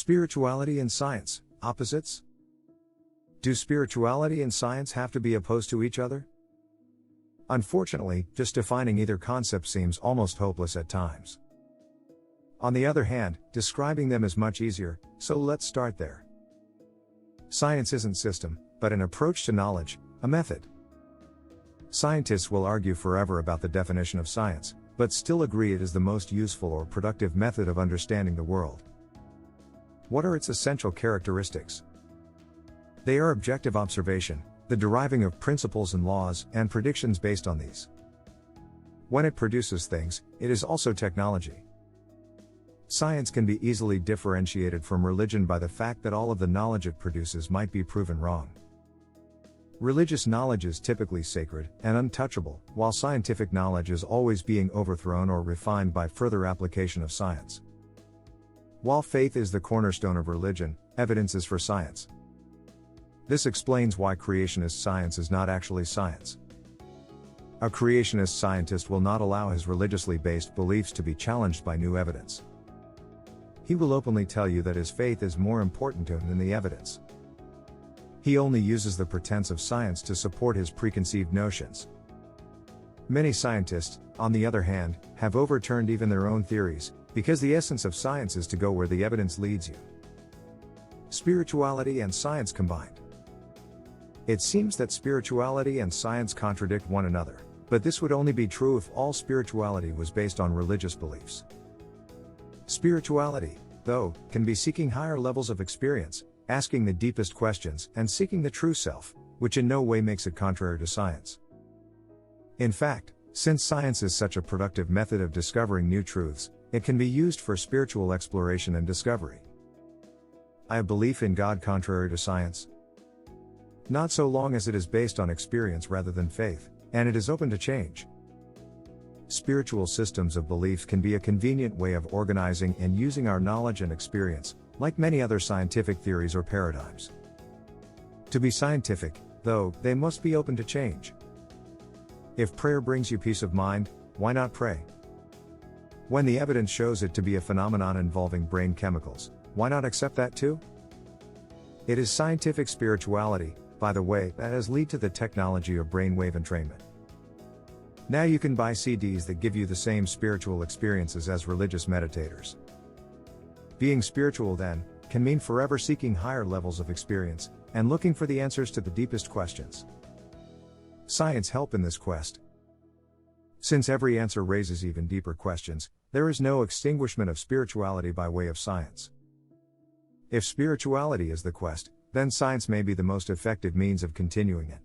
Spirituality and science, opposites? Do spirituality and science have to be opposed to each other? Unfortunately, just defining either concept seems almost hopeless at times. On the other hand, describing them is much easier, so let's start there. Science isn't system, but an approach to knowledge, a method. Scientists will argue forever about the definition of science, but still agree it is the most useful or productive method of understanding the world. What are its essential characteristics? They are objective observation, the deriving of principles and laws, and predictions based on these. When it produces things, it is also technology. Science can be easily differentiated from religion by the fact that all of the knowledge it produces might be proven wrong. Religious knowledge is typically sacred and untouchable, while scientific knowledge is always being overthrown or refined by further application of science. While faith is the cornerstone of religion, evidence is for science. This explains why creationist science is not actually science. A creationist scientist will not allow his religiously based beliefs to be challenged by new evidence. He will openly tell you that his faith is more important to him than the evidence. He only uses the pretense of science to support his preconceived notions. Many scientists, on the other hand, have overturned even their own theories, because the essence of science is to go where the evidence leads you. Spirituality and science combined. It seems that spirituality and science contradict one another, but this would only be true if all spirituality was based on religious beliefs. Spirituality, though, can be seeking higher levels of experience, asking the deepest questions, and seeking the true self, which in no way makes it contrary to science. In fact, since science is such a productive method of discovering new truths, it can be used for spiritual exploration and discovery. A belief in God contrary to science? Not so long as it is based on experience rather than faith, and it is open to change. Spiritual systems of belief can be a convenient way of organizing and using our knowledge and experience, like many other scientific theories or paradigms. To be scientific, though, they must be open to change. If prayer brings you peace of mind, why not pray? When the evidence shows it to be a phenomenon involving brain chemicals, why not accept that too? It is scientific spirituality, by the way, that has led to the technology of brainwave entrainment. Now you can buy CDs that give you the same spiritual experiences as religious meditators. Being spiritual, then, can mean forever seeking higher levels of experience, and looking for the answers to the deepest questions. Science help in this quest. Since every answer raises even deeper questions, there is no extinguishment of spirituality by way of science. If spirituality is the quest, then science may be the most effective means of continuing it.